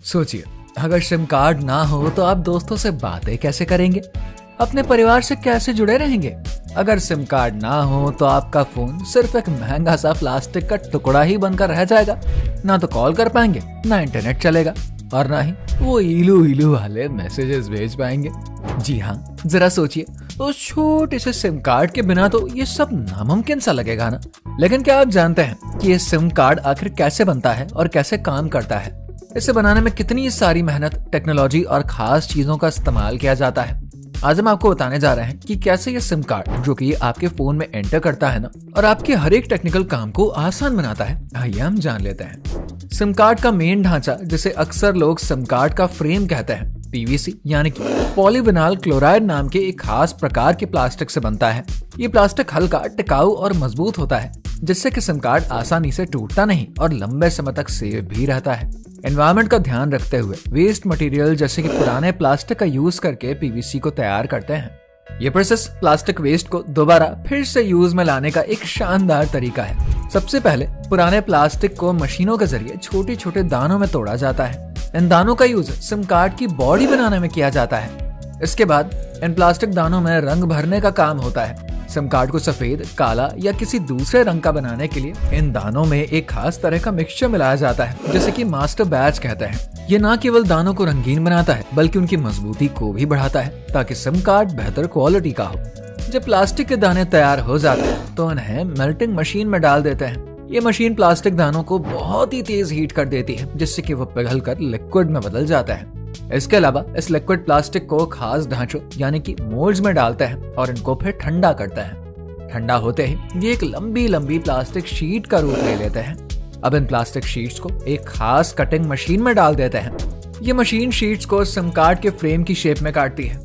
सोचिए, अगर SIM card ना हो तो आप दोस्तों से बातें कैसे करेंगे, अपने परिवार से कैसे जुड़े रहेंगे। अगर सिम कार्ड ना हो तो आपका फोन सिर्फ एक महंगा सा प्लास्टिक का टुकड़ा ही बनकर रह जाएगा। ना तो कॉल कर पाएंगे, ना इंटरनेट चलेगा और ना ही वो इलू इलू वाले मैसेजेस भेज पाएंगे। जी हाँ, जरा सोचिए, उस छोटे से सिम कार्ड के बिना तो ये सब नामुमकिन सा लगेगा ना। लेकिन क्या आप जानते हैं कि ये सिम कार्ड आखिर कैसे बनता है और कैसे काम करता है? इसे बनाने में कितनी सारी मेहनत, टेक्नोलॉजी और खास चीजों का इस्तेमाल किया जाता है। आज हम आपको बताने जा रहे हैं कि कैसे ये सिम कार्ड, जो कि आपके फोन में एंटर करता है ना, और आपके हर एक टेक्निकल काम को आसान बनाता है। आइए हम जान लेते हैं। सिम कार्ड का मेन ढांचा, जिसे अक्सर लोग सिम कार्ड का फ्रेम कहते हैं, पीवीसी यानी कि पॉलीविनाइल क्लोराइड नाम के एक खास प्रकार के प्लास्टिक से बनता है। ये प्लास्टिक हल्का, टिकाऊ और मजबूत होता है, जिससे कि सिम कार्ड आसानी से टूटता नहीं और लंबे समय तक सेफ भी रहता है। एनवायरनमेंट का ध्यान रखते हुए वेस्ट मटेरियल जैसे कि पुराने प्लास्टिक का यूज करके पीवीसी को तैयार करते हैं। ये प्रोसेस प्लास्टिक वेस्ट को दोबारा फिर से यूज में लाने का एक शानदार तरीका है। सबसे पहले पुराने प्लास्टिक को मशीनों के जरिए छोटे छोटे दानों में तोड़ा जाता है। इन दानों का यूज सिम कार्ड की बॉडी बनाने में किया जाता है। इसके बाद इन प्लास्टिक दानों में रंग भरने का काम होता है। सिम कार्ड को सफेद, काला या किसी दूसरे रंग का बनाने के लिए इन दानों में एक खास तरह का मिक्सचर मिलाया जाता है, जिसे कि मास्टर बैच कहते हैं। ये न केवल दानों को रंगीन बनाता है, बल्कि उनकी मजबूती को भी बढ़ाता है, ताकि सिम कार्ड बेहतर क्वालिटी का हो। जब प्लास्टिक के दाने तैयार हो जाते हैं तो इन्हें मेल्टिंग मशीन में डाल देते हैं। ये मशीन प्लास्टिक दानों को बहुत ही तेज हीट कर देती है, जिससे कि वो पिघलकर लिक्विड में बदल जाता है। इसके अलावा इस लिक्विड प्लास्टिक को खास ढांचों यानी कि मोल्ड्स में डालते हैं और इनको फिर ठंडा करते हैं। ठंडा होते ही ये एक लंबी लंबी प्लास्टिक शीट का रूप ले लेते हैं। अब इन प्लास्टिक शीट्स को एक खास कटिंग मशीन में डाल देते हैं। ये मशीन शीट्स को सिम कार्ड के फ्रेम की शेप में काटती है।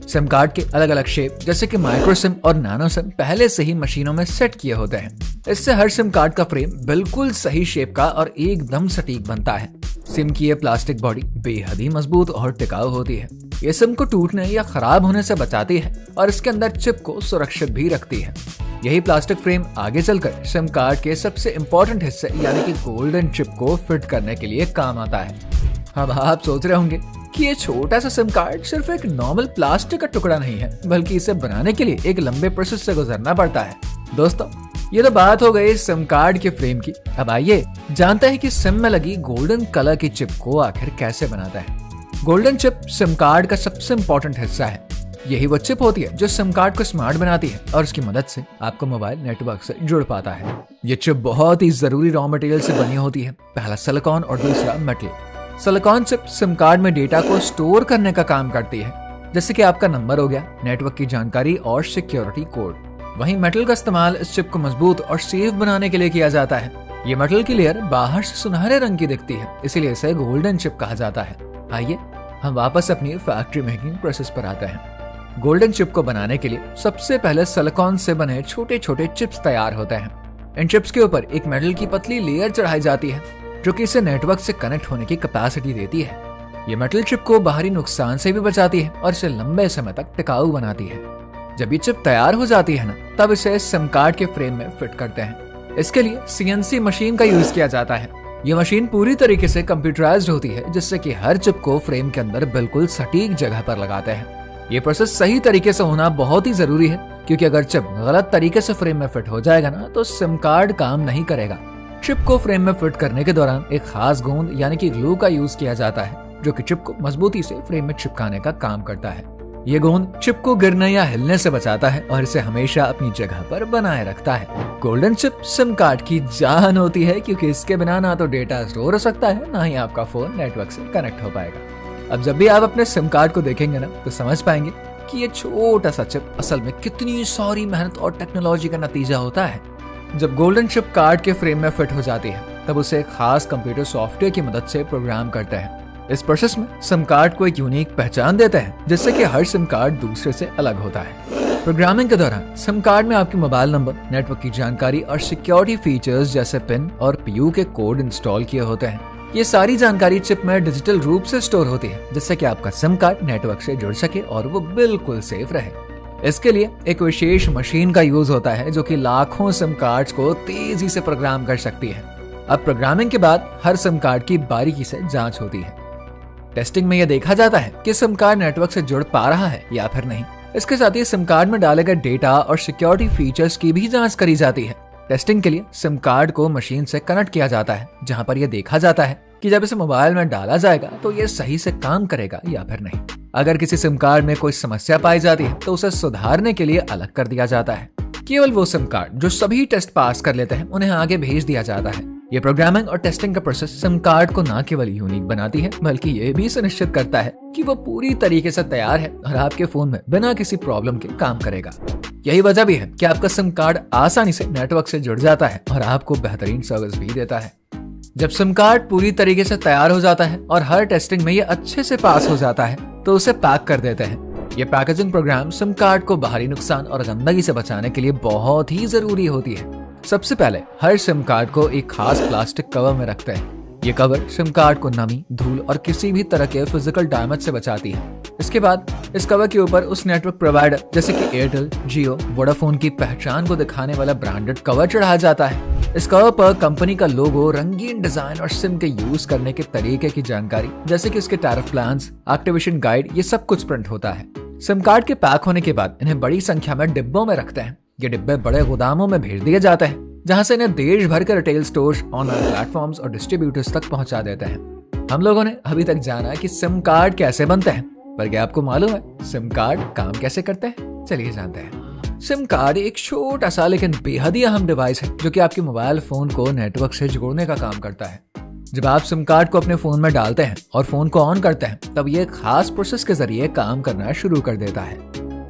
सिम कार्ड के अलग अलग शेप, जैसे कि माइक्रो सिम और नैनो सिम, पहले से ही मशीनों में सेट किए होते हैं। इससे हर सिम कार्ड का फ्रेम बिल्कुल सही शेप का और एकदम सटीक बनता है। सिम की ये प्लास्टिक बॉडी बेहद ही मजबूत और टिकाऊ होती है। ये सिम को टूटने या खराब होने से बचाती है और इसके अंदर चिप को सुरक्षित भी रखती है। यही प्लास्टिक फ्रेम आगे चलकर सिम कार्ड के सबसे इम्पोर्टेंट हिस्से यानी कि गोल्डन चिप को फिट करने के लिए काम आता है। अब आप सोच रहे होंगे कि ये छोटा सा सिम कार्ड सिर्फ एक नॉर्मल प्लास्टिक का टुकड़ा नहीं है, बल्कि इसे बनाने के लिए एक लंबे प्रोसेस से गुजरना पड़ता है। दोस्तों, ये तो बात हो गई सिम कार्ड के फ्रेम की। अब आइए जानते हैं कि सिम में लगी गोल्डन कलर की चिप को आखिर कैसे बनाता है। गोल्डन चिप सिम कार्ड का सबसे इम्पोर्टेंट हिस्सा है। यही वो चिप होती है जो सिम कार्ड को स्मार्ट बनाती है और उसकी मदद से आपको मोबाइल नेटवर्क से जुड़ पाता है। ये चिप बहुत ही जरूरी रॉ मटेरियल से बनी होती है। पहला सिलिकॉन और दूसरा metal. Silicon chip SIM card में डेटा को स्टोर करने का काम करती है, जैसे कि आपका नंबर हो गया, नेटवर्क की जानकारी और सिक्योरिटी कोड। वहीं मेटल का इस्तेमाल इस चिप को मजबूत और सेफ बनाने के लिए किया जाता है। ये मेटल की लेयर बाहर से सुनहरे रंग की दिखती है, इसीलिए इसे गोल्डन चिप कहा जाता है। आइए हम वापस अपनी फैक्ट्री मेकिंग प्रोसेस पर आते हैं। गोल्डन चिप को बनाने के लिए सबसे पहले सिलिकॉन से बने छोटे छोटे चिप्स तैयार होते हैं। इन चिप्स के ऊपर एक मेटल की पतली लेयर चढ़ाई जाती है, जो कि इसे नेटवर्क से कनेक्ट होने की कैपेसिटी देती है। ये मेटल चिप को बाहरी नुकसान से भी बचाती है और इसे लंबे समय तक टिकाऊ बनाती है। जब ये चिप तैयार हो जाती है ना, तब इसे सिम कार्ड के फ्रेम में फिट करते हैं। इसके लिए सीएनसी मशीन का यूज किया जाता है। ये मशीन पूरी तरीके से कंप्यूटराइज्ड होती है, जिससे कि हर चिप को फ्रेम के अंदर बिल्कुल सटीक जगह पर लगाते हैं। ये प्रोसेस सही तरीके से होना बहुत ही जरूरी है, क्योंकि अगर चिप गलत तरीके से फ्रेम में फिट हो जाएगा ना, तो सिम कार्ड काम नहीं करेगा। चिप को फ्रेम में फिट करने के दौरान एक खास गोंद यानी कि ग्लू का यूज किया जाता है, जो कि चिप को मजबूती से फ्रेम में चिपकाने का काम करता है। ये गोंद चिप को गिरने या हिलने से बचाता है और इसे हमेशा अपनी जगह पर बनाए रखता है। गोल्डन चिप सिम कार्ड की जान होती है, क्योंकि इसके बिना ना तो डेटा स्टोर हो सकता है, ना ही आपका फोन नेटवर्क से कनेक्ट हो पाएगा। अब जब भी आप अपने सिम कार्ड को देखेंगे ना, तो समझ पाएंगे कि ये छोटा सा चिप असल में कितनी सारी मेहनत और टेक्नोलॉजी का नतीजा होता है। जब गोल्डन चिप कार्ड के फ्रेम में फिट हो जाती है, तब उसे एक खास कंप्यूटर सॉफ्टवेयर की मदद से प्रोग्राम करते हैं। इस प्रोसेस में सिम कार्ड को एक यूनिक पहचान देते हैं, जिससे कि हर सिम कार्ड दूसरे से अलग होता है। प्रोग्रामिंग के दौरान सिम कार्ड में आपके मोबाइल नंबर, नेटवर्क की जानकारी और सिक्योरिटी फीचर्स जैसे पिन और पीयू के कोड इंस्टॉल किए होते हैं। ये सारी जानकारी चिप में डिजिटल रूप से स्टोर होती है, जिससे कि आपका सिम कार्ड नेटवर्क से जुड़ सके और वो बिल्कुल सेफ रहे। इसके लिए एक विशेष मशीन का यूज होता है, जो कि लाखों सिम कार्ड्स को तेजी से प्रोग्राम कर सकती है। अब प्रोग्रामिंग के बाद हर सिम कार्ड की बारीकी से जांच होती है। टेस्टिंग में यह देखा जाता है कि सिम कार्ड नेटवर्क से जुड़ पा रहा है या फिर नहीं। इसके साथ ही सिम कार्ड में डाले गए डेटा और सिक्योरिटी फीचर्स की भी जांच करी जाती है। टेस्टिंग के लिए सिम कार्ड को मशीन से कनेक्ट किया जाता है, जहां पर यह देखा जाता है कि जब इसे मोबाइल में डाला जाएगा तो ये सही से काम करेगा या फिर नहीं। अगर किसी सिम कार्ड में कोई समस्या पाई जाती है तो उसे सुधारने के लिए अलग कर दिया जाता है। केवल वो सिम कार्ड जो सभी टेस्ट पास कर लेते हैं उन्हें आगे भेज दिया जाता है। ये प्रोग्रामिंग और टेस्टिंग का प्रोसेस सिम कार्ड को न केवल यूनिक बनाती है बल्कि ये भी सुनिश्चित करता है कि वो पूरी तरीके से तैयार है और आपके फोन में बिना किसी प्रॉब्लम के काम करेगा। यही वजह भी है कि आपका सिम कार्ड आसानी से नेटवर्क से जुड़ जाता है और आपको बेहतरीन सर्विस भी देता है। जब सिम कार्ड पूरी तरीके से तैयार हो जाता है और हर टेस्टिंग में ये अच्छे से पास हो जाता है तो उसे पैक कर देते हैं। ये पैकेजिंग प्रोग्राम सिम कार्ड को बाहरी नुकसान और गंदगी से बचाने के लिए बहुत ही जरूरी होती है। सबसे पहले हर सिम कार्ड को एक खास प्लास्टिक कवर में रखते हैं। ये कवर सिम कार्ड को नमी, धूल और किसी भी तरह के फिजिकल डैमेज से बचाती है। इसके बाद इस कवर के ऊपर उस नेटवर्क प्रोवाइडर जैसे कि एयरटेल, जियो, वोडाफोन की पहचान को दिखाने वाला ब्रांडेड कवर चढ़ाया जाता है। इस कवर पर कंपनी का लोगो, रंगीन डिजाइन और सिम के यूज करने के तरीके की जानकारी जैसे कि इसके टैरिफ प्लान्स, एक्टिवेशन गाइड, ये सब कुछ प्रिंट होता है। सिम कार्ड के पैक होने के बाद इन्हें बड़ी संख्या में डिब्बों में रखते हैं। ये डिब्बे बड़े गोदामों में भेज दिए जाते हैं जहां से इन्हें देश भर के रिटेल स्टोर्स, ऑनलाइन प्लेटफॉर्म्स और डिस्ट्रीब्यूटर्स तक पहुंचा देते हैं। हम लोगों ने अभी तक जाना कि सिम कार्ड कैसे बनते हैं, पर क्या आपको मालूम है सिम कार्ड काम कैसे करते हैं? चलिए जानते हैं। सिम कार्ड एक छोटा सा लेकिन बेहद ही अहम डिवाइस है जो कि आपके मोबाइल फोन को नेटवर्क से जोड़ने का काम करता है। जब आप सिम कार्ड को अपने फोन में डालते हैं और फोन को ऑन करते हैं तब ये खास प्रोसेस के जरिए काम करना शुरू कर देता है।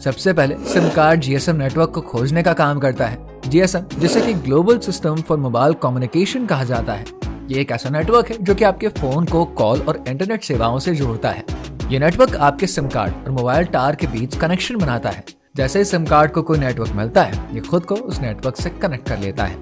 सबसे पहले सिम कार्ड जीएसएम नेटवर्क को खोजने का काम करता है। जीएसएम, जिसे कि global system for mobile communication कहा जाता है, ये एक ऐसा नेटवर्क है जो कि आपके फोन को कॉल और इंटरनेट सेवाओं से जोड़ता है। ये नेटवर्क आपके सिम कार्ड और मोबाइल टावर के बीच कनेक्शन बनाता है। जैसे ही सिम कार्ड को कोई नेटवर्क मिलता है, ये खुद को उस नेटवर्क से कनेक्ट कर लेता है।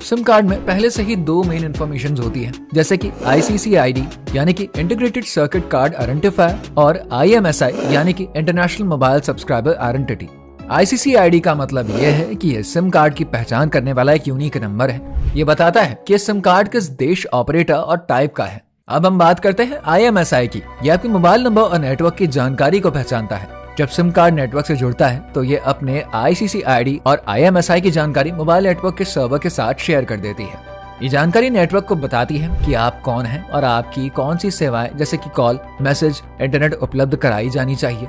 सिम कार्ड में पहले से ही दो मेन इन्फॉर्मेशन होती है, जैसे कि ICC-ID यानी कि इंटीग्रेटेड सर्किट कार्ड आइडेंटिफायर और IMSI यानी कि international mobile subscriber identity. ICC-ID का मतलब यह है कि यह सिम कार्ड की पहचान करने वाला एक यूनिक नंबर है। ये बताता है कि सिम कार्ड किस देश, ऑपरेटर और टाइप का है। अब हम बात करते हैं IMSI की। यह आपके मोबाइल नंबर और नेटवर्क की जानकारी को पहचानता है। जब सिम कार्ड नेटवर्क से जुड़ता है तो ये अपने ICC-ID और IMSI की जानकारी मोबाइल नेटवर्क के सर्वर के साथ शेयर कर देती है। ये जानकारी नेटवर्क को बताती है कि आप कौन हैं और आपकी कौन सी सेवाएं जैसे कि कॉल, मैसेज, इंटरनेट उपलब्ध कराई जानी चाहिए।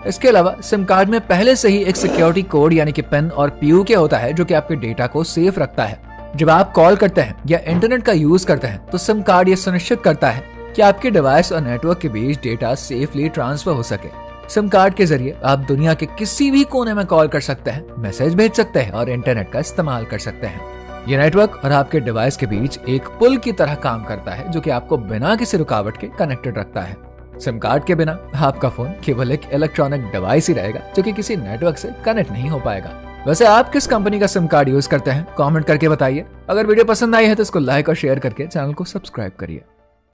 इसके अलावा सिम कार्ड में पहले से ही एक सिक्योरिटी कोड यानी कि पिन और PUK होता है जो कि आपके डेटा को सेफ रखता है। जब आप कॉल करते हैं या इंटरनेट का यूज करते हैं तो सिम कार्ड ये सुनिश्चित करता है कि आपके डिवाइस और नेटवर्क के बीच डेटा सेफली ट्रांसफर हो सके। सिम कार्ड के जरिए आप दुनिया के किसी भी कोने में कॉल कर सकते हैं, मैसेज भेज सकते हैं और इंटरनेट का इस्तेमाल कर सकते हैं। ये नेटवर्क और आपके डिवाइस के बीच एक पुल की तरह काम करता है जो कि आपको बिना किसी रुकावट के कनेक्टेड रखता है। सिम कार्ड के बिना आपका फोन केवल एक इलेक्ट्रॉनिक डिवाइस ही रहेगा जो कि किसी नेटवर्क से कनेक्ट नहीं हो पाएगा। वैसे आप किस कंपनी का सिम कार्ड यूज करते हैं? कमेंट करके बताइए। अगर वीडियो पसंद आई है तो इसको लाइक और शेयर करके चैनल को सब्सक्राइब करिए।